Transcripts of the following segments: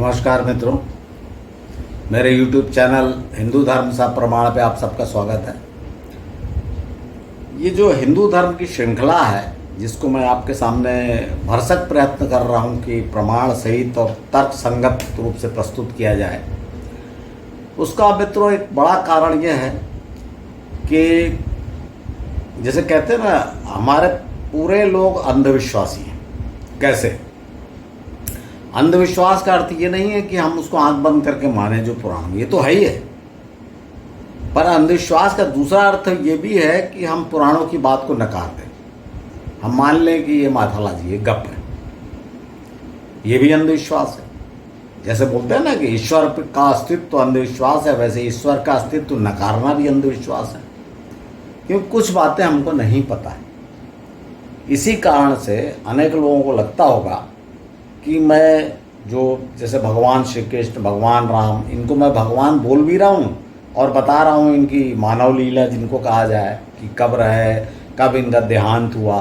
नमस्कार मित्रों, मेरे YouTube चैनल हिंदू धर्म सा प्रमाण पे आप सबका स्वागत है। ये जो हिंदू धर्म की श्रृंखला है जिसको मैं आपके सामने भरसक प्रयत्न कर रहा हूँ कि प्रमाण सहित और तर्क संगत रूप से प्रस्तुत किया जाए, उसका मित्रों एक बड़ा कारण यह है कि जैसे कहते हैं ना, हमारे पूरे लोग अंधविश्वासी हैं। कैसे? अंधविश्वास का अर्थ ये नहीं है कि हम उसको आंख बंद करके माने जो पुराण, ये तो है ही है, पर अंधविश्वास का दूसरा अर्थ ये भी है कि हम पुराणों की बात को नकार दें। हम मान लें कि ये माथालाजी, ये गप है, ये भी अंधविश्वास है। जैसे बोलते हैं ना कि ईश्वर का अस्तित्व तो अंधविश्वास है, वैसे ईश्वर का अस्तित्व नकारना भी अंधविश्वास है, क्योंकि कुछ बातें हमको नहीं पता है। इसी कारण से अनेक लोगों को लगता होगा कि मैं जो जैसे भगवान श्री कृष्ण, भगवान राम, इनको मैं भगवान बोल भी रहा हूँ और बता रहा हूँ इनकी मानव लीला जिनको कहा जाए कि कब रहे, कब इनका देहांत हुआ।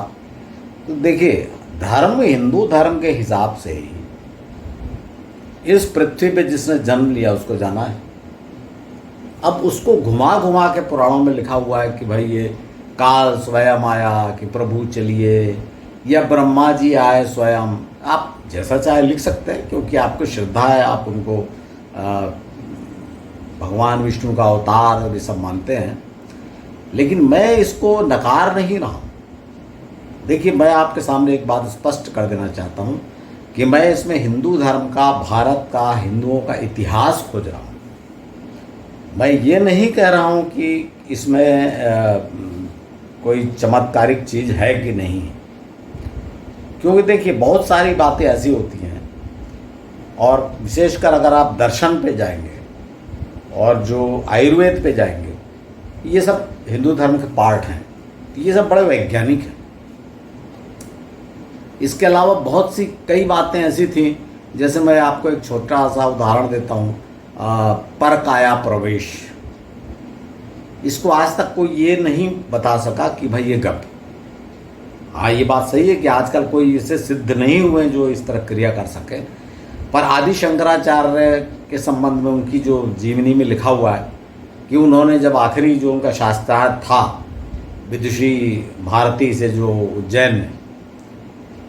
तो देखिए, धर्म हिंदू धर्म के हिसाब से ही इस पृथ्वी पे जिसने जन्म लिया उसको जाना है। अब उसको घुमा घुमा के पुराणों में लिखा हुआ है कि भाई ये काल स्वयं आया, कि प्रभु चलिए, या ब्रह्मा जी आए स्वयं। आप जैसा चाहे लिख सकते हैं, क्योंकि आपको श्रद्धा है, आप उनको भगवान विष्णु का अवतार और ये सब मानते हैं। लेकिन मैं इसको नकार नहीं रहा हूँ। देखिए, मैं आपके सामने एक बात स्पष्ट कर देना चाहता हूँ कि मैं इसमें हिंदू धर्म का, भारत का, हिंदुओं का इतिहास खोज रहा हूँ। मैं ये नहीं कह रहा हूँ कि इसमें कोई चमत्कारिक चीज़ है कि नहीं, क्योंकि देखिए बहुत सारी बातें ऐसी होती हैं, और विशेषकर अगर आप दर्शन पे जाएंगे और जो आयुर्वेद पे जाएंगे, ये सब हिंदू धर्म के पार्ट हैं, ये सब बड़े वैज्ञानिक हैं। इसके अलावा बहुत सी कई बातें ऐसी थी, जैसे मैं आपको एक छोटा सा उदाहरण देता हूँ, परकाया प्रवेश। इसको आज तक कोई ये नहीं बता सका कि भाई ये गप। हाँ, ये बात सही है कि आजकल कोई इससे सिद्ध नहीं हुए जो इस तरह क्रिया कर सके, पर आदि शंकराचार्य के संबंध में उनकी जो जीवनी में लिखा हुआ है कि उन्होंने जब आखिरी जो उनका शास्त्रार्थ था विदुषी भारती से जो उज्जैन में,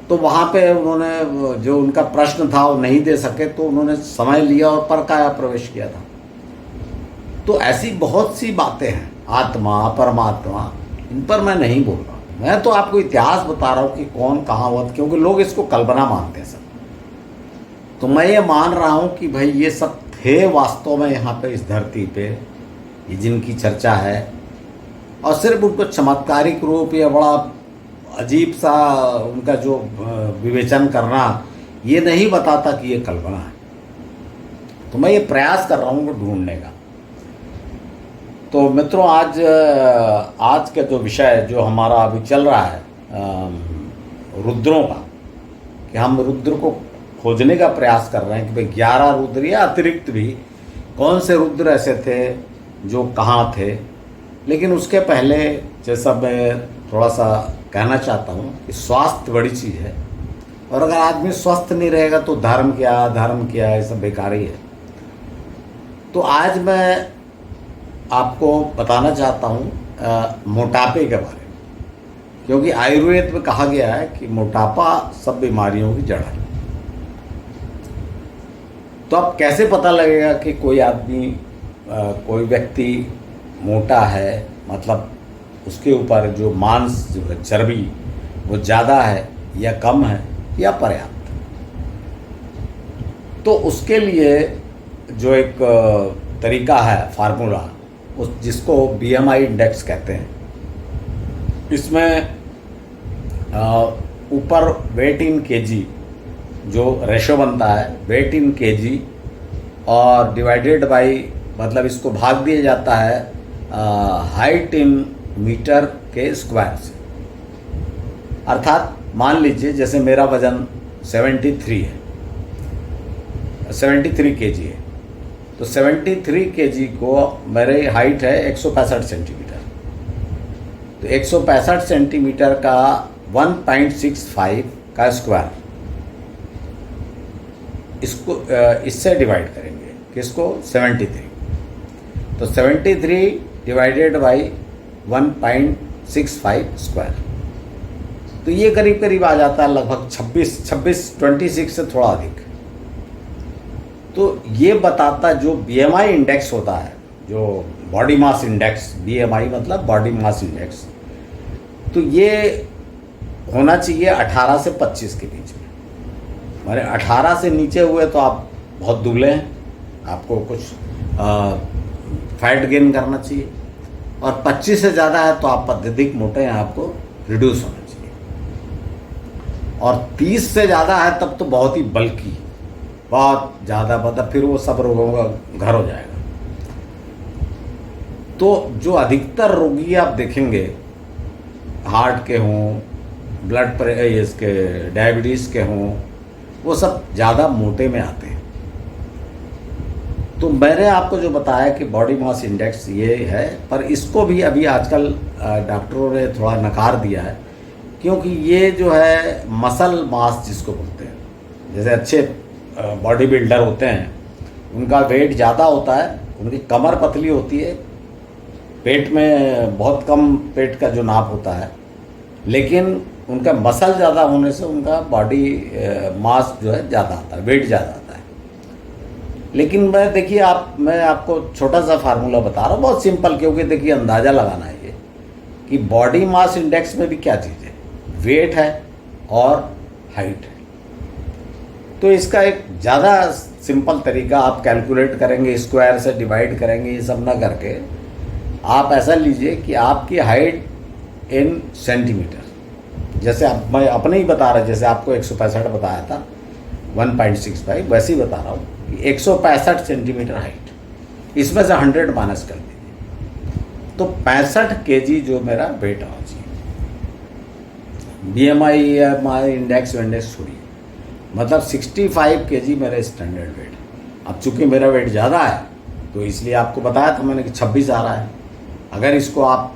तो वहाँ पे उन्होंने जो उनका प्रश्न था वो नहीं दे सके, तो उन्होंने समय लिया और परकाया प्रवेश किया था। तो ऐसी बहुत सी बातें हैं, आत्मा, परमात्मा, इन पर मैं नहीं बोल रहा। मैं तो आपको इतिहास बता रहा हूँ कि कौन कहाँ हुआ, क्योंकि लोग इसको कल्पना मानते हैं सब। तो मैं ये मान रहा हूँ कि भाई ये सब थे वास्तव में यहाँ पे, इस धरती पे, ये जिनकी चर्चा है, और सिर्फ उनको चमत्कारिक रूप या बड़ा अजीब सा उनका जो विवेचन करना, ये नहीं बताता कि ये कल्पना है। तो मैं ये प्रयास कर रहा हूँ ढूंढने का। तो मित्रों, आज का जो विषय जो हमारा अभी चल रहा है रुद्रों का, कि हम रुद्र को खोजने का प्रयास कर रहे हैं कि भाई 11 रुद्र या अतिरिक्त भी कौन से रुद्र ऐसे थे जो कहाँ थे। लेकिन उसके पहले जैसा मैं थोड़ा सा कहना चाहता हूँ कि स्वास्थ्य बड़ी चीज़ है, और अगर आदमी स्वस्थ नहीं रहेगा तो धर्म क्या, धर्म क्या, ये सब बेकार ही है। तो आज मैं आपको बताना चाहता हूँ मोटापे के बारे में, क्योंकि आयुर्वेद में कहा गया है कि मोटापा सब बीमारियों की जड़ है। तो अब कैसे पता लगेगा कि कोई आदमी, कोई व्यक्ति मोटा है, मतलब उसके ऊपर जो मांस, जो है चर्बी, वो ज़्यादा है या कम है या पर्याप्त। तो उसके लिए जो एक तरीका है, फार्मूला, उस जिसको BMI इंडेक्स कहते हैं, इसमें ऊपर वेट इन केजी जो रेशो बनता है, वेट इन केजी, और डिवाइडेड बाई, मतलब इसको भाग दिया जाता है हाइट इन मीटर के स्क्वायर से। अर्थात मान लीजिए जैसे मेरा वजन 73 है, 73 केजी है, तो 73 केजी को, मेरी हाइट है 165 सेंटीमीटर, तो 165 सेंटीमीटर का 1.65 का स्क्वायर इसको इससे डिवाइड करेंगे, किसको, 73। तो 73 डिवाइडेड बाई 1.65 स्क्वायर, तो ये करीब करीब आ जाता है लगभग 26 से थोड़ा अधिक। तो ये बताता, जो BMI इंडेक्स होता है, जो बॉडी मास इंडेक्स, BMI मतलब बॉडी मास इंडेक्स, तो ये होना चाहिए 18 से 25 के बीच में। माने 18 से नीचे हुए तो आप बहुत दुबले हैं, आपको कुछ फैट गेन करना चाहिए, और 25 से ज़्यादा है तो आप अत्यधिक मोटे हैं, आपको रिड्यूस होना चाहिए, और 30 से ज़्यादा है तब तो बहुत ही बल्कि, बहुत ज़्यादा, मतलब फिर वो सब रोगों का घर हो जाएगा। तो जो अधिकतर रोगी आप देखेंगे, हार्ट के हों, ब्लड इसके डायबिटीज़ के हों, वो सब ज़्यादा मोटे में आते हैं। तो मैंने आपको जो बताया कि बॉडी मास इंडेक्स ये है, पर इसको भी अभी आजकल डॉक्टरों ने थोड़ा नकार दिया है, क्योंकि ये जो है मसल मास जिसको बोलते हैं, जैसे अच्छे बॉडी बिल्डर होते हैं, उनका वेट ज़्यादा होता है, उनकी कमर पतली होती है, पेट में बहुत कम पेट का जो नाप होता है, लेकिन उनका मसल ज़्यादा होने से उनका बॉडी मास जो है ज़्यादा आता है, वेट ज़्यादा आता है। लेकिन मैं आपको छोटा सा फार्मूला बता रहा हूँ, बहुत सिंपल, क्योंकि देखिए अंदाज़ा लगाना है ये कि बॉडी मास इंडेक्स में भी क्या चीज़ है, वेट है और हाइट है। तो इसका एक ज़्यादा सिंपल तरीका, आप कैलकुलेट करेंगे, स्क्वायर से डिवाइड करेंगे, ये सब ना करके आप ऐसा लीजिए कि आपकी हाइट इन सेंटीमीटर, जैसे आप, मैं अपने ही बता रहा, जैसे आपको 165 बताया था 1.65, वैसे ही बता रहा हूँ कि 165 सेंटीमीटर हाइट, इसमें से 100 माइनस कर दीजिए, तो 65 kg जो मेरा वेट आना चाहिए। BMI इंडेक्स छोड़िए, मतलब 65 kg मेरा स्टैंडर्ड वेट। अब चूंकि मेरा वेट ज़्यादा है तो इसलिए आपको बताया था मैंने कि 26 आ रहा है। अगर इसको आप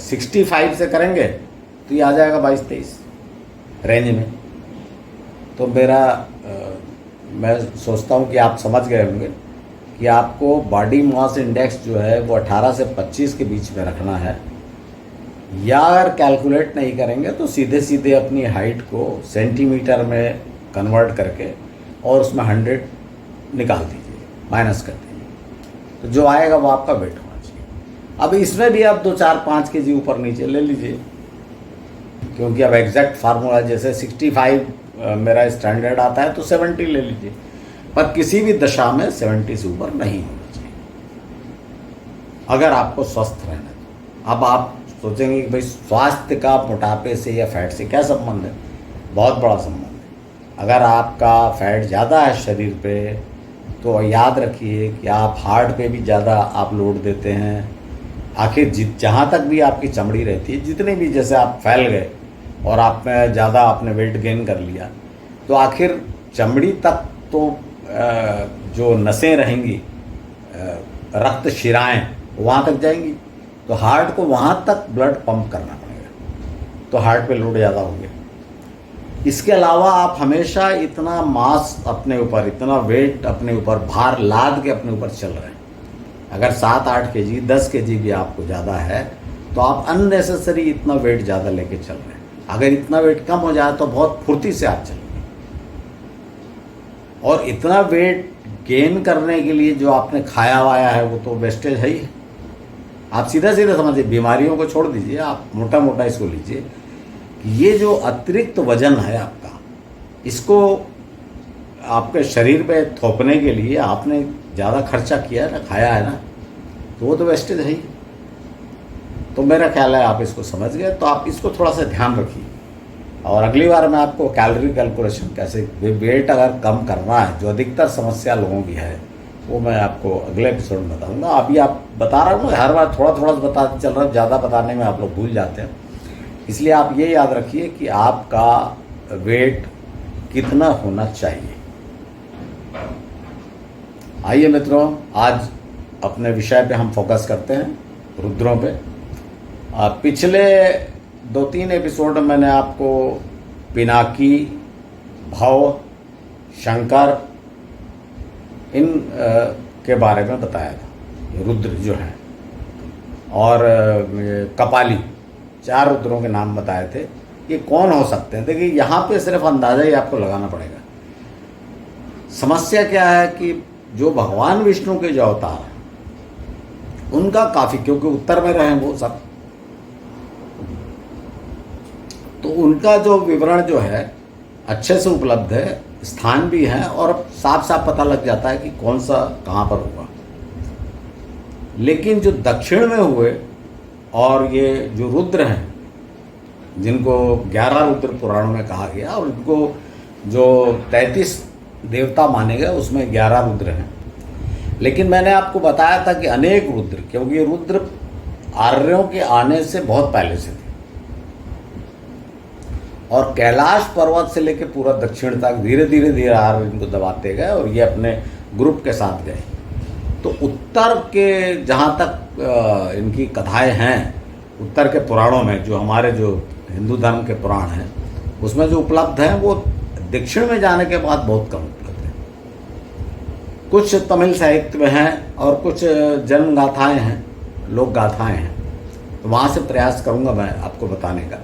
65 से करेंगे तो ये आ जाएगा 22-23 रेंज में। तो मैं सोचता हूँ कि आप समझ गए होंगे कि आपको बॉडी मास इंडेक्स जो है वो 18 से 25 के बीच में रखना है, या अगर कैलकुलेट नहीं करेंगे तो सीधे सीधे अपनी हाइट को सेंटीमीटर में कन्वर्ट करके और उसमें 100 निकाल दीजिए, माइनस कर दीजिए, तो जो आएगा वो आपका वेट होना चाहिए। अब इसमें भी आप 2-4-5 kg ऊपर नीचे ले लीजिए, क्योंकि अब एग्जैक्ट फार्मूला, जैसे 65 मेरा स्टैंडर्ड आता है तो 70 ले लीजिए, पर किसी भी दशा में 70 से ऊपर नहीं होना चाहिए अगर आपको स्वस्थ रहना है। अब आप सोचेंगे कि भाई स्वास्थ्य का मोटापे से या फैट से क्या संबंध है? बहुत बड़ा संबंध है। अगर आपका फैट ज़्यादा है शरीर पे तो याद रखिए कि आप हार्ट पे भी ज़्यादा आप लोड देते हैं। आखिर जहाँ तक भी आपकी चमड़ी रहती है, जितने भी, जैसे आप फैल गए और आप में ज़्यादा आपने वेट गेन कर लिया, तो आखिर चमड़ी तक तो जो नसें रहेंगी, रक्त शिराएं वहाँ तक जाएंगी, तो हार्ट को वहाँ तक ब्लड पंप करना पड़ेगा, तो हार्ट पे लोड ज़्यादा होंगे। इसके अलावा आप हमेशा इतना मास अपने ऊपर, इतना वेट अपने ऊपर, भार लाद के अपने ऊपर चल रहे हैं। अगर 7-8 kg 10 kg भी आपको ज़्यादा है तो आप अननेसेसरी इतना वेट ज़्यादा लेके चल रहे हैं। अगर इतना वेट कम हो जाए तो बहुत फुर्ती से आप चलेंगे। और इतना वेट गेन करने के लिए जो आपने खाया वाया है वो तो वेस्टेज है ही है। आप सीधा सीधा समझिए, बीमारियों को छोड़ दीजिए, आप मोटा मोटा इसको लीजिए कि ये जो अतिरिक्त वजन है आपका, इसको आपके शरीर पे थोपने के लिए आपने ज़्यादा खर्चा किया है ना, खाया है ना, तो वो तो वेस्टेज है ही। तो मेरा ख्याल है आप इसको समझ गए, तो आप इसको थोड़ा सा ध्यान रखिए। और अगली बार मैं आपको कैलोरी कैलकुलेशन कैसे, वेट अगर कम करना है, जो अधिकतर समस्या लोगों की है, वो मैं आपको अगले एपिसोड में बताऊंगा। अभी आप बता रहा हूँ, हर बार थोड़ा थोड़ा बताते चल रहा हूँ, ज़्यादा बताने में आप लोग भूल जाते हैं। इसलिए आप ये याद रखिए कि आपका वेट कितना होना चाहिए। आइए मित्रों, आज अपने विषय पे हम फोकस करते हैं, रुद्रों पे। पिछले 2-3 एपिसोड में मैंने आपको पिनाकी, भव, शंकर, इन के बारे में बताया था। रुद्र जो है और कपाली, 4 रुद्रों के नाम बताए थे। ये कौन हो सकते हैं? देखिए यहाँ पे सिर्फ अंदाज़ा ही आपको लगाना पड़ेगा। समस्या क्या है कि जो भगवान विष्णु के जो अवतार हैं उनका काफ़ी, क्योंकि उत्तर में रहे वो सब, तो उनका जो विवरण जो है अच्छे से उपलब्ध है, स्थान भी है और साफ साफ पता लग जाता है कि कौन सा कहाँ पर हुआ। लेकिन जो दक्षिण में हुए और ये जो रुद्र हैं जिनको 11 रुद्र पुराणों में कहा गया और इनको जो 33 देवता माने गए उसमें 11 रुद्र हैं। लेकिन मैंने आपको बताया था कि अनेक रुद्र, क्योंकि ये रुद्र आर्यों के आने से बहुत पहले से थे और कैलाश पर्वत से लेकर पूरा दक्षिण तक धीरे धीरे आर्य इनको दबाते गए और ये अपने ग्रुप के साथ गए। तो उत्तर के जहाँ तक इनकी कथाएं हैं, उत्तर के पुराणों में, जो हमारे जो हिंदू धर्म के पुराण हैं उसमें जो उपलब्ध हैं वो दक्षिण में जाने के बाद बहुत कम उपलब्ध हैं। कुछ तमिल साहित्य में हैं और कुछ जन्म गाथाएँ हैं, लोक गाथाएँ हैं, तो वहाँ से प्रयास करूँगा मैं आपको बताने का।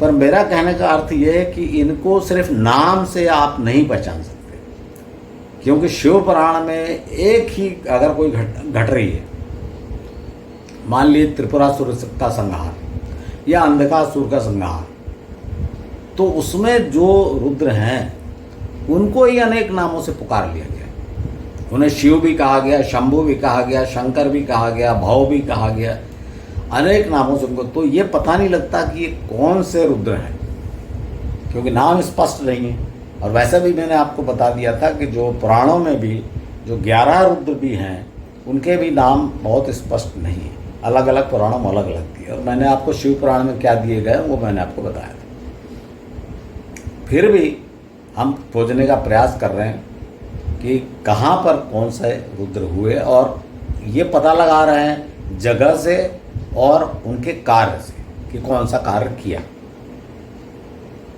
पर मेरा कहने का अर्थ ये है कि इनको सिर्फ नाम से आप नहीं पहचान सकते, क्योंकि शिव पुराण में एक ही अगर कोई घट रही है, मान लीजिए त्रिपुरासुर का संहार या अंधकासुर का संहार, तो उसमें जो रुद्र हैं उनको ही अनेक नामों से पुकार लिया गया। उन्हें शिव भी कहा गया, शंभु भी कहा गया, शंकर भी कहा गया, भव भी कहा गया, अनेक नामों से उनको। तो ये पता नहीं लगता कि ये कौन से रुद्र हैं, क्योंकि नाम स्पष्ट नहीं है। और वैसे भी मैंने आपको बता दिया था कि जो पुराणों में भी जो 11 रुद्र भी हैं उनके भी नाम बहुत स्पष्ट नहीं है, अलग अलग पुराणों में अलग अलग दिए। और मैंने आपको शिव पुराण में क्या दिए गए वो मैंने आपको बताया था। फिर भी हम खोजने का प्रयास कर रहे हैं कि कहाँ पर कौन से रुद्र हुए, और ये पता लगा रहे हैं जगह से और उनके कार्य से कि कौन सा कार्य किया।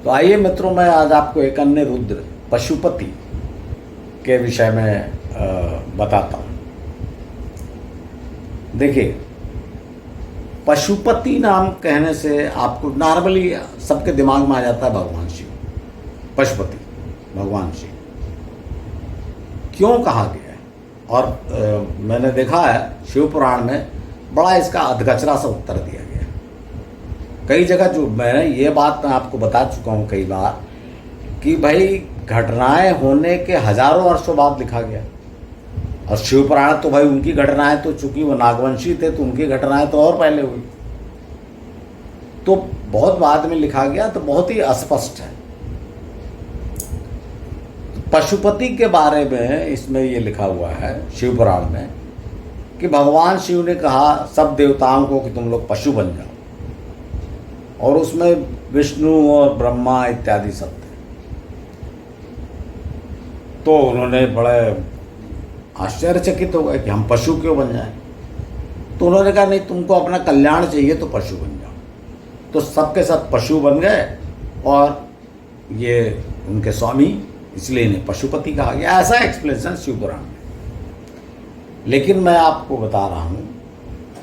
तो आइए मित्रों, मैं आज आपको एक अन्य रुद्र पशुपति के विषय में बताता हूँ। देखिए, पशुपति नाम कहने से आपको नॉर्मली सबके दिमाग में आ जाता है भगवान शिव। पशुपति भगवान शिव क्यों कहा गया है? और मैंने देखा है शिव पुराण में बड़ा इसका अधगचरा सा उत्तर दिया गया। कई जगह जो मैंने ये बात मैं आपको बता चुका हूँ कई बार कि भाई घटनाएं होने के हजारों वर्षों बाद लिखा गया। और शिव पुराण तो भाई उनकी घटनाएं, तो चूंकि वो नागवंशी थे तो उनकी घटनाएं तो और पहले हुई, तो बहुत बाद में लिखा गया, तो बहुत ही अस्पष्ट है। पशुपति के बारे में इसमें ये लिखा हुआ है शिव पुराण में कि भगवान शिव ने कहा सब देवताओं को कि तुम लोग पशु बन जाओ, और उसमें विष्णु और ब्रह्मा इत्यादि सब थे। तो उन्होंने बड़े आश्चर्यचकित हो गए कि हम पशु क्यों बन जाएं। तो उन्होंने कहा नहीं, तुमको अपना कल्याण चाहिए तो पशु बन जाओ। तो सबके सब पशु बन गए और ये उनके स्वामी, इसलिए इन्हें पशुपति कहा गया। ऐसा एक्सप्लेनेशन शिव पुराण में। लेकिन मैं आपको बता रहा हूँ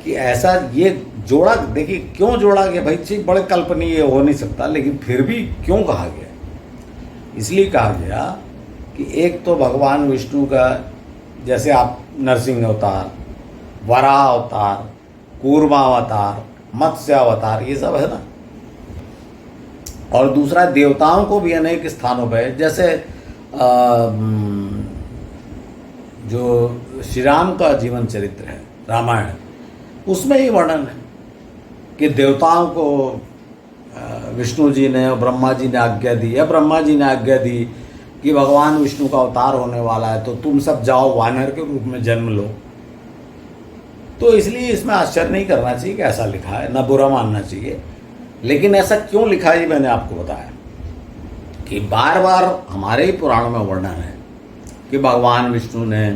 कि ऐसा ये जोड़ा, देखिए क्यों जोड़ा गया भाई, चीज बड़े कल्पनीय हो नहीं सकता, लेकिन फिर भी क्यों कहा गया? इसलिए कहा गया कि एक तो भगवान विष्णु का, जैसे आप नरसिंह अवतार, वराह अवतार, कूर्मा अवतार, मत्स्य अवतार, ये सब है ना। और दूसरा देवताओं को भी अनेक स्थानों पर, जैसे जो श्री राम का जीवन चरित्र है रामायण, उसमें ही वर्णन है कि देवताओं को विष्णु जी ने और ब्रह्मा जी ने आज्ञा दी, या ब्रह्मा जी ने आज्ञा दी कि भगवान विष्णु का अवतार होने वाला है, तो तुम सब जाओ वानर के रूप में जन्म लो। तो इसलिए इसमें आश्चर्य नहीं करना चाहिए कि ऐसा लिखा है, ना बुरा मानना चाहिए। लेकिन ऐसा क्यों लिखा है ये मैंने आपको बताया कि बार बार हमारे ही पुराणों में वर्णन है कि भगवान विष्णु ने,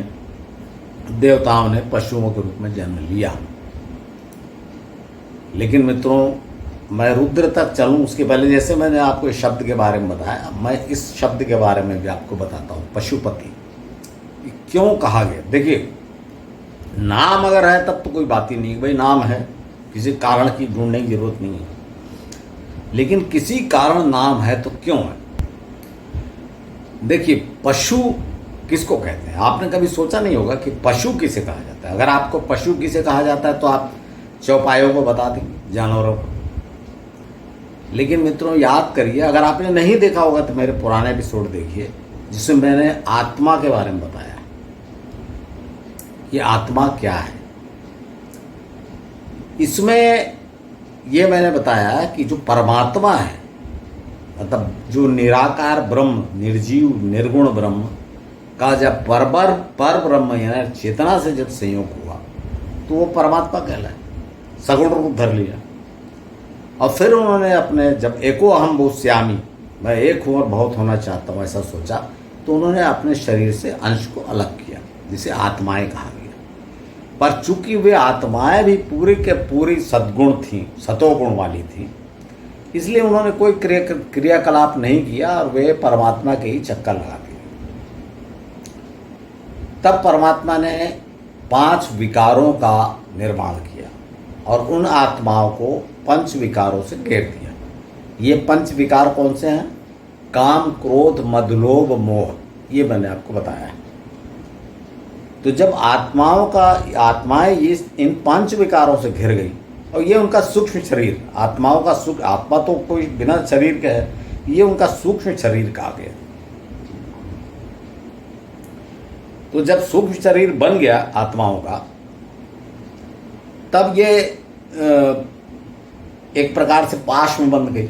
देवताओं ने पशुओं के रूप में जन्म लिया। लेकिन मित्रों, मैं रुद्र तक चलूं उसके पहले, जैसे मैंने आपको इस शब्द के बारे में बताया, मैं इस शब्द के बारे में भी आपको बताता हूँ। पशुपति क्यों कहा गया? देखिए, नाम अगर है तब तो कोई बात ही नहीं, भाई नाम है, किसी कारण की ढूंढने की जरूरत नहीं है। लेकिन किसी कारण नाम है तो क्यों है? देखिए, पशु किसको कहते हैं? आपने कभी सोचा नहीं होगा कि पशु किसे कहा जाता है? अगर आपको पशु किसे कहा जाता है तो आप चौपायों को बता देंगे, जानवरों को। लेकिन मित्रों याद करिए, अगर आपने नहीं देखा होगा तो मेरे पुराने एपिसोड देखिए, जिसमें मैंने आत्मा के बारे में बताया कि आत्मा क्या है। इसमें यह मैंने बताया कि जो परमात्मा है, मतलब जो निराकार ब्रह्म, निर्जीव निर्गुण ब्रह्म का जब पर ब्रह्म यानी चेतना से जब संयोग हुआ तो वो परमात्मा कहलाए, सगुण रूप धर लिया। और फिर उन्होंने अपने, जब एको अहम बहुश्यामी, मैं एक हूँ और बहुत होना चाहता हूँ, ऐसा सोचा, तो उन्होंने अपने शरीर से अंश को अलग किया, जिसे आत्माएं कहा गया। पर चूंकि वे आत्माएं भी पूरी के पूरी सद्गुण थीं, सतोगुण वाली थीं, इसलिए उन्होंने कोई क्रियाकलाप नहीं किया और वे परमात्मा के ही चक्कर लगा दिए। तब परमात्मा ने 5 विकारों का निर्माण किया और उन आत्माओं को 5 विकारों से घेर दिया। ये 5 विकार कौन से हैं? काम, क्रोध, मद, लोभ, मोह, ये मैंने आपको बताया है। तो जब आत्माएं इन 5 विकारों से घिर गई, और ये उनका सूक्ष्म शरीर, आत्माओं का आत्मा तो कोई बिना शरीर के है, ये उनका सूक्ष्म शरीर कहा गया। तो जब सूक्ष्म शरीर बन गया आत्माओं का, तब ये एक प्रकार से पाश में बंध गई।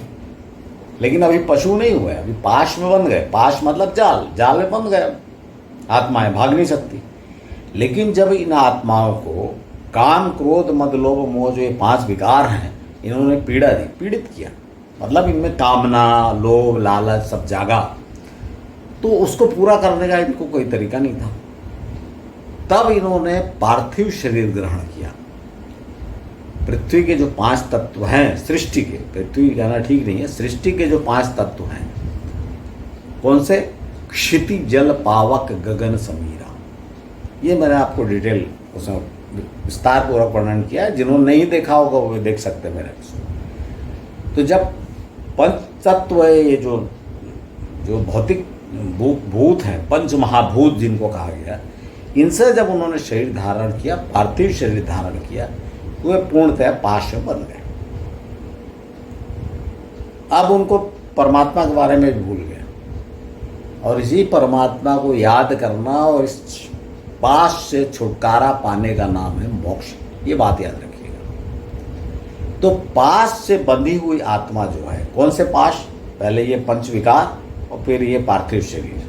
लेकिन अभी पशु नहीं हुए, अभी पाश में बंध गए। पाश मतलब जाल में बंध गए, आत्माएं भाग नहीं सकती। लेकिन जब इन आत्माओं को काम, क्रोध, मद, लोभ, मोह, जो ये 5 विकार हैं, इन्होंने पीड़ा दी, पीड़ित किया, मतलब इनमें कामना, लोभ, लालच सब जागा, तो उसको पूरा करने का इनको कोई तरीका नहीं था। तब इन्होंने पार्थिव शरीर ग्रहण किया। पृथ्वी के जो 5 तत्व हैं सृष्टि के, पृथ्वी कहना ठीक नहीं है, सृष्टि के जो 5 तत्व हैं, कौन से? क्षिति, जल, पावक, गगन, समीरा। ये मैंने आपको डिटेल उसमें विस्तार पूर्वक वर्णन किया है। जिन्होंने नहीं देखा होगा वो देख सकते हैं मेरे एपिसोड। तो जब 5 तत्व है, ये जो भौतिक भूत हैं, 5 महाभूत जिनको कहा गया, इनसे जब उन्होंने शरीर धारण किया, पार्थिव शरीर धारण किया, तो वे पूर्णतः पाश में बन गए। अब उनको परमात्मा के बारे में भूल गए, और इसी परमात्मा को याद करना और इस पाश से छुटकारा पाने का नाम है मोक्ष। ये बात याद रखिएगा। तो पाश से बंधी हुई आत्मा जो है, कौन से पाश? पहले ये 5 विकार और फिर ये पार्थिव शरीर।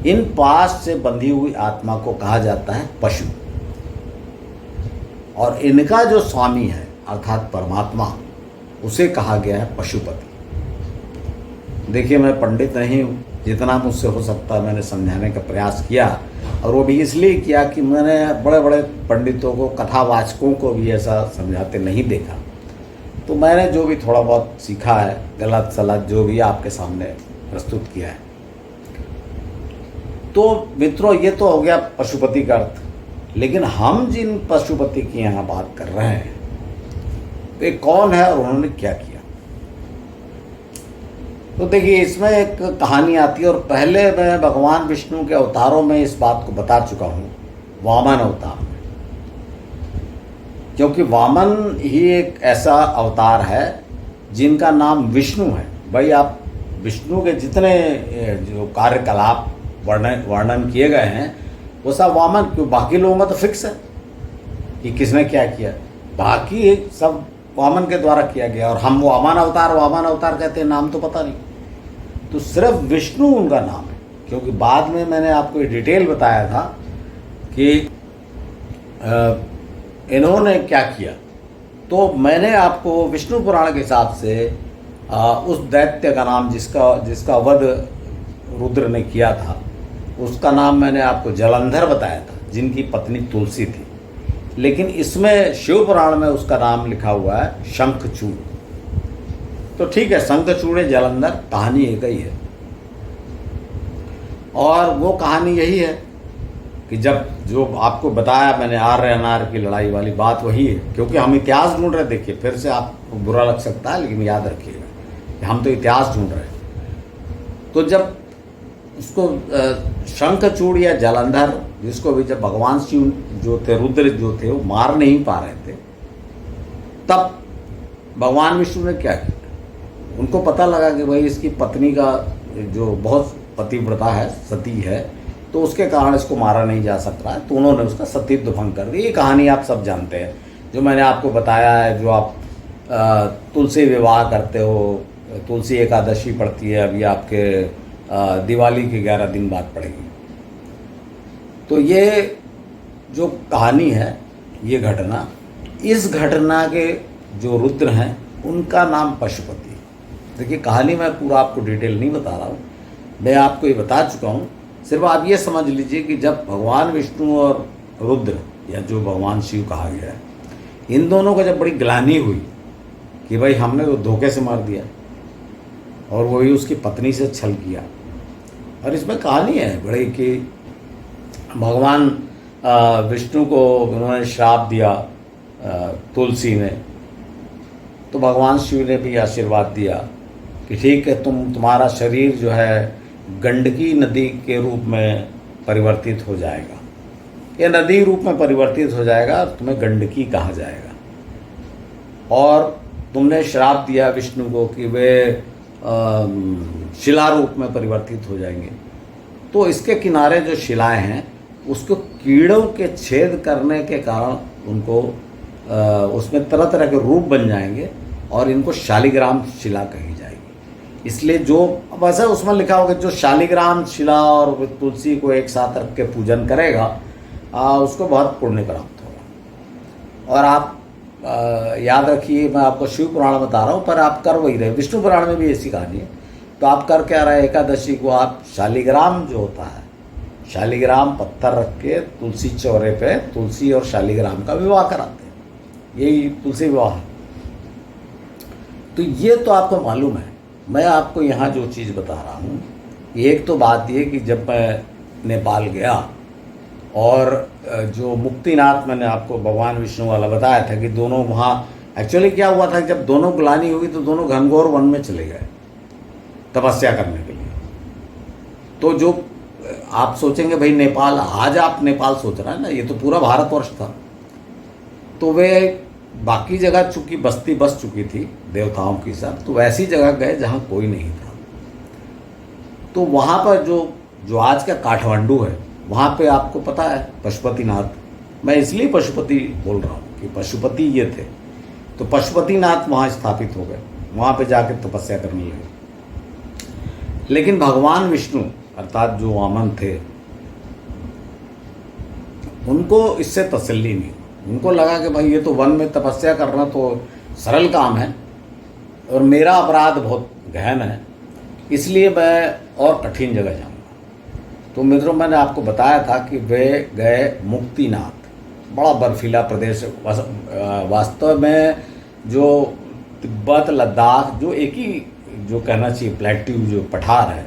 इन पाश से बंधी हुई आत्मा को कहा जाता है पशु, और इनका जो स्वामी है अर्थात परमात्मा, उसे कहा गया है पशुपति। देखिए, मैं पंडित नहीं हूँ, जितना मुझसे हो सकता है मैंने समझाने का प्रयास किया, और वो भी इसलिए किया कि मैंने बड़े बड़े पंडितों को, कथावाचकों को भी ऐसा समझाते नहीं देखा। तो मैंने जो भी थोड़ा बहुत सीखा है, गलत सलत जो भी आपके सामने प्रस्तुत किया है। तो मित्रों, ये तो हो गया पशुपति का अर्थ। लेकिन हम जिन पशुपति की यहाँ बात कर रहे हैं, वे कौन है और उन्होंने क्या किया? तो देखिए, इसमें एक कहानी आती है, और पहले मैं भगवान विष्णु के अवतारों में इस बात को बता चुका हूँ, वामन अवतार में। क्योंकि वामन ही एक ऐसा अवतार है जिनका नाम विष्णु है। भाई, आप विष्णु के जितने जो कार्यकलाप वर्णन किए गए हैं वो सब वामन, क्यों? बाकी लोगों का तो फिक्स है कि किसने क्या किया, बाकी सब वामन के द्वारा किया गया, और हम वामन अवतार कहते हैं, नाम तो पता नहीं। तो सिर्फ विष्णु उनका नाम है, क्योंकि बाद में मैंने आपको डिटेल बताया था कि इन्होंने क्या किया। तो मैंने आपको विष्णु पुराण के हिसाब से उस दैत्य का नाम, जिसका वध रुद्र ने किया था, उसका नाम मैंने आपको जलंधर बताया था, जिनकी पत्नी तुलसी थी। लेकिन इसमें शिव पुराण में उसका नाम लिखा हुआ है शंखचूड़। तो ठीक है, शंखचूड़ जालंधर कहानी एक ही है। और वो कहानी यही है कि जब जो आपको बताया मैंने आर्य अनार्य की लड़ाई वाली बात वही है, क्योंकि हम इतिहास ढूंढ रहे। देखिए, फिर से आपको बुरा लग सकता है, लेकिन याद रखिएगा हम तो इतिहास ढूंढ रहे हैं। तो जब उसको शंखचूड़ या जालंधर, जिसको भी जब भगवान शिव जो थे, रुद्र जो थे, वो मार नहीं पा रहे थे, तब भगवान विष्णु ने क्या किया, उनको पता लगा कि भाई इसकी पत्नी का जो बहुत पतिव्रता है, सती है, तो उसके कारण इसको मारा नहीं जा सकता है, तो उन्होंने उसका सतीत्व भंग कर दिया। ये कहानी आप सब जानते हैं, जो मैंने आपको बताया है। जो आप तुलसी विवाह करते हो, तुलसी एकादशी पड़ती है, अभी आपके दिवाली के 11 दिन बाद पड़ेगी। तो ये जो कहानी है, ये घटना, इस घटना के जो रुद्र हैं उनका नाम पशुपति। देखिए, कहानी मैं पूरा आपको डिटेल नहीं बता रहा हूँ, मैं आपको ये बता चुका हूँ। सिर्फ आप ये समझ लीजिए कि जब भगवान विष्णु और रुद्र, या जो भगवान शिव कहा गया है, इन दोनों को जब बड़ी ग्लानि हुई कि भाई हमने तो धोखे से मार दिया, और वही उसकी पत्नी से छल किया। और इसमें कहानी है बड़ी कि भगवान विष्णु को उन्होंने श्राप दिया तुलसी ने, तो भगवान शिव ने भी आशीर्वाद दिया कि ठीक है, तुम्हारा शरीर जो है गंडकी नदी के रूप में परिवर्तित हो जाएगा, ये नदी रूप में परिवर्तित हो जाएगा, तुम्हें गंडकी कहा जाएगा। और तुमने श्राप दिया विष्णु को कि वे शिला रूप में परिवर्तित हो जाएंगे। तो इसके किनारे जो शिलाएं हैं, उसको कीड़ों के छेद करने के कारण उनको उसमें तरह तरह के रूप बन जाएंगे, और इनको शालिग्राम शिला कही जाएगी। इसलिए जो वैसे उसमें लिखा होगा, जो शालिग्राम शिला और तुलसी को एक साथ रख के पूजन करेगा, उसको बहुत पुण्य प्राप्त होगा। और आप याद रखिए, मैं आपको शिव पुराण बता रहा हूँ, पर आप कर वही रहे। विष्णु पुराण में भी ऐसी कहानी है। तो आप कर क्या रहे, एकादशी को आप शालिग्राम जो होता है, शालिग्राम पत्थर रख के तुलसी चौरे पे तुलसी और शालिग्राम का विवाह कराते हैं, यही तुलसी विवाह है। तो ये तो आपको मालूम है। मैं आपको यहाँ जो चीज़ बता रहा हूँ, एक तो बात ये कि जब मैं नेपाल गया, और जो मुक्तिनाथ मैंने आपको भगवान विष्णु वाला बताया था कि दोनों वहाँ एक्चुअली क्या हुआ था, जब दोनों ग्लानि हुई तो दोनों घनघोर वन में चले गए तपस्या करने के लिए। तो जो आप सोचेंगे भाई नेपाल, आज आप नेपाल सोच रहे हैं ना, ये तो पूरा भारतवर्ष था। तो वे बाकी जगह चूंकि बस्ती बस चुकी थी देवताओं की सब, तो ऐसी जगह गए जहाँ कोई नहीं था। तो वहाँ पर जो आज का काठमांडू है, वहाँ पे आपको पता है पशुपतिनाथ, मैं इसलिए पशुपति बोल रहा हूँ कि पशुपति ये थे। तो पशुपतिनाथ वहाँ स्थापित हो गए, वहाँ पे जाके तपस्या करने लगे। लेकिन भगवान विष्णु अर्थात जो वामन थे, उनको इससे तसल्ली नहीं। उनको लगा कि भाई ये तो वन में तपस्या करना तो सरल काम है, और मेरा अपराध बहुत गहन है, इसलिए मैं और कठिन जगह जाऊंगा। तो मित्रों, मैंने आपको बताया था कि वे गए मुक्तिनाथ, बड़ा बर्फीला प्रदेश। वास्तव में जो तिब्बत लद्दाख, जो एक ही जो कहना चाहिए प्लेट्यू, जो पठार है,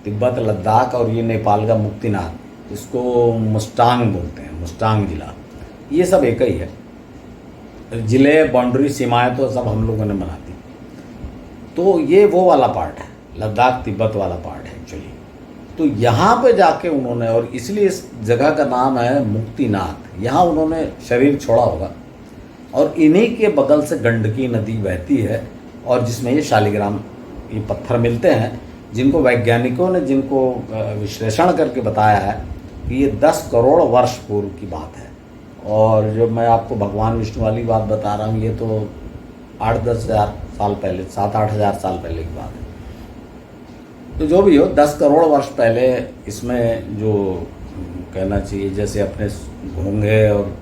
तिब्बत लद्दाख और ये नेपाल का मुक्तिनाथ, इसको मुस्टांग बोलते हैं, मुस्टांग जिला, ये सब एक ही है। जिले, बाउंड्री, सीमाएं तो सब हम लोगों ने बना दी। तो ये वो वाला पार्ट है, लद्दाख तिब्बत वाला पार्ट है एक्चुअली। तो यहाँ पे जाके उन्होंने, और इसलिए इस जगह का नाम है मुक्तिनाथ, यहाँ उन्होंने शरीर छोड़ा होगा। और इन्हीं के बगल से गंडकी नदी बहती है, और जिसमें ये शालिग्राम, ये पत्थर मिलते हैं, जिनको वैज्ञानिकों ने जिनको विश्लेषण करके बताया है कि ये 10 करोड़ वर्ष पूर्व की बात है। और जो मैं आपको भगवान विष्णु वाली बात बता रहा हूँ, ये तो 8-10 हज़ार साल पहले, 7-8 हज़ार साल पहले की बात है। तो जो भी हो, 10 करोड़ वर्ष पहले इसमें जो कहना चाहिए, जैसे अपने घोंघे और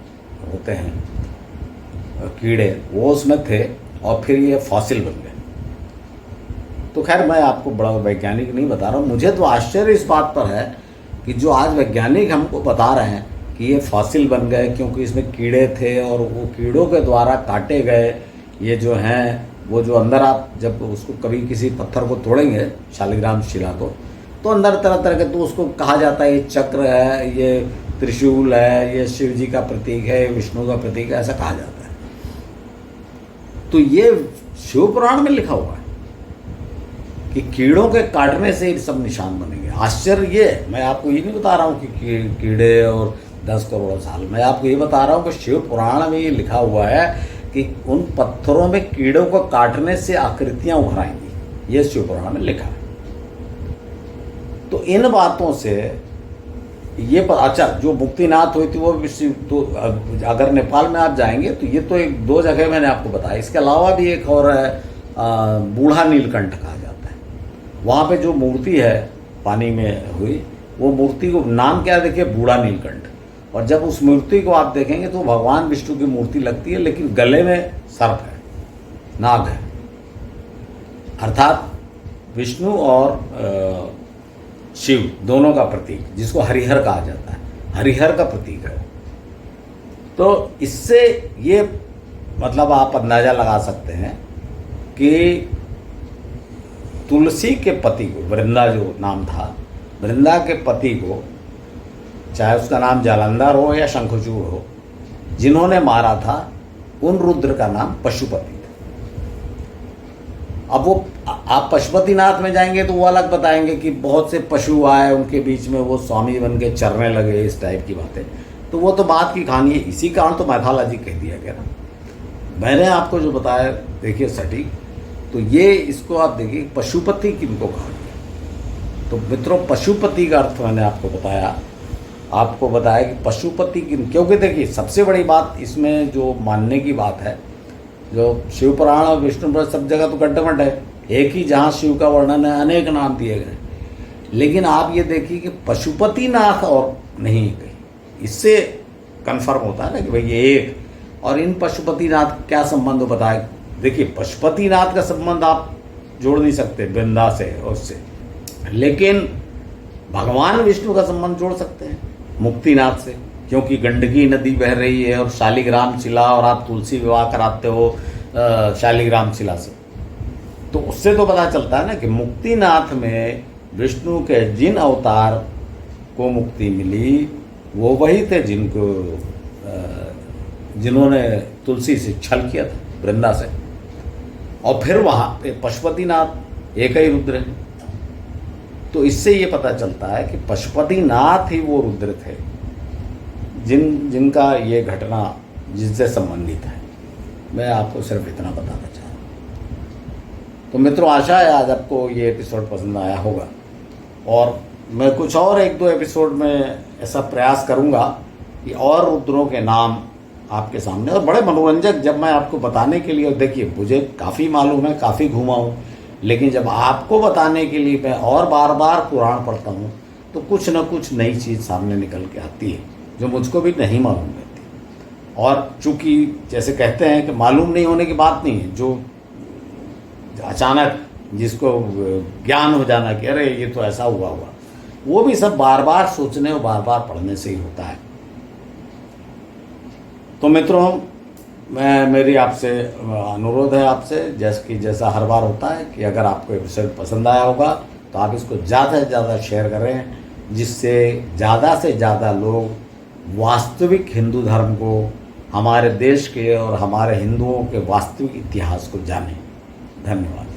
होते हैं कीड़े, वो उसमें थे, और फिर ये फॉसिल बन गए। तो खैर, मैं आपको बड़ा वैज्ञानिक नहीं बता रहा हूँ। मुझे तो आश्चर्य इस बात पर है कि जो आज वैज्ञानिक हमको बता रहे हैं कि ये फॉसिल बन गए क्योंकि इसमें कीड़े थे, और वो कीड़ों के द्वारा काटे गए ये जो हैं वो जो अंदर आप जब उसको कभी किसी पत्थर को तोड़ेंगे, शालिग्राम शिला को, तो अंदर तरह तरह के, तो उसको कहा जाता है ये चक्र है, ये त्रिशूल है, ये शिव जी का प्रतीक है, विष्णु का प्रतीक है, ऐसा कहा जाता है। तो ये शिव पुराण में लिखा हुआ है कि कीड़ों के काटने से ये सब निशान बनेंगे। आश्चर्य ये है, मैं आपको ये नहीं बता रहा हूँ कि कीड़े और 10 करोड़ साल, मैं आपको ये बता रहा हूँ कि शिव पुराण में ये लिखा हुआ है कि उन पत्थरों में कीड़ों को काटने से आकृतियां उभर आएंगी। ये शिव पुराण में लिखा है। तो इन बातों से ये अच्छा, जो मुक्तिनाथ हुई थी वो भी तो अगर नेपाल में आप जाएंगे तो ये तो एक दो जगह मैंने आपको बताया, इसके अलावा भी एक और है, बूढ़ा नीलकंठ कहा जाता है। वहाँ पे जो मूर्ति है पानी में हुई, वो मूर्ति को नाम क्या देखिए, बूढ़ा नीलकंठ। और जब उस मूर्ति को आप देखेंगे तो भगवान विष्णु की मूर्ति लगती है, लेकिन गले में सर्प है, नाग है, अर्थात विष्णु और शिव दोनों का प्रतीक, जिसको हरिहर कहा जाता है, हरिहर का प्रतीक है। तो इससे ये मतलब आप अंदाजा लगा सकते हैं कि तुलसी के पति को, वृंदा जो नाम था, वृंदा के पति को, चाहे उसका नाम जालंधर हो या शंखचूड़ हो, जिन्होंने मारा था, उन रुद्र का नाम पशुपति था। अब वो आप पशुपतिनाथ में जाएंगे तो वो अलग बताएंगे कि बहुत से पशु आए, उनके बीच में वो स्वामी बन के चरने लगे, इस टाइप की बातें। तो वो तो बात की कहानी है, इसी कारण तो मैथोलॉजी कह दिया गया ना। मैंने आपको जो बताया देखिए सटीक, तो ये इसको आप देखिए पशुपति किनको कहा गया। तो मित्रों, पशुपति का अर्थ मैंने आपको बताया कि पशुपति किन, क्योंकि देखिए सबसे बड़ी बात इसमें जो मानने की बात है, जो शिव पुराण और विष्णु पुराण सब जगह तो गड्ढमड है, एक ही जहाँ शिव का वर्णन है, अनेक नाम दिए गए, लेकिन आप ये देखिए कि पशुपतिनाथ और नहीं कहीं, इससे कंफर्म होता है ना कि भाई ये एक। और इन पशुपतिनाथ क्या संबंध बताए, देखिए पशुपतिनाथ का संबंध आप जोड़ नहीं सकते वृंदा से और उससे, लेकिन भगवान विष्णु का संबंध जोड़ सकते हैं मुक्तिनाथ से, क्योंकि गंडकी नदी बह रही है और शालिग्राम शिला, और आप तुलसी विवाह कराते हो शालिग्राम शिला से, तो उससे तो पता चलता है ना कि मुक्तिनाथ में विष्णु के जिन अवतार को मुक्ति मिली वो वही थे जिन्होंने तुलसी से छल किया था वृंदा से। और फिर वहाँ पे पशुपतिनाथ एक ही रुद्र है। तो इससे ये पता चलता है कि पशुपतिनाथ ही वो रुद्र थे जिनका ये घटना जिनसे संबंधित है। मैं आपको सिर्फ इतना बताना चाह रहा हूँ। तो मित्रों, आशा है आज आपको ये एपिसोड पसंद आया होगा, और मैं कुछ और एक दो एपिसोड में ऐसा प्रयास करूँगा कि और रुद्रों के नाम आपके सामने, और बड़े मनोरंजक, जब मैं आपको बताने के लिए, देखिए मुझे काफ़ी मालूम है, काफ़ी घूमा हूँ, लेकिन जब आपको बताने के लिए मैं और बार बार पुराण पढ़ता हूँ तो कुछ न कुछ नई चीज़ सामने निकल के आती है जो मुझको भी नहीं मालूम रहती। और चूँकि जैसे कहते हैं कि मालूम नहीं होने की बात नहीं है, जो अचानक जिसको ज्ञान हो जाना कि अरे ये तो ऐसा हुआ, वो भी सब बार बार सोचने और बार बार पढ़ने से ही होता है। तो मित्रों, मेरी आपसे अनुरोध है आपसे, जैसा हर बार होता है, कि अगर आपको एपिसोड पसंद आया होगा तो आप इसको ज़्यादा से ज़्यादा शेयर करें, जिससे ज़्यादा से ज़्यादा लोग वास्तविक हिंदू धर्म को, हमारे देश के और हमारे हिंदुओं के वास्तविक इतिहास को जानें। धन्यवाद।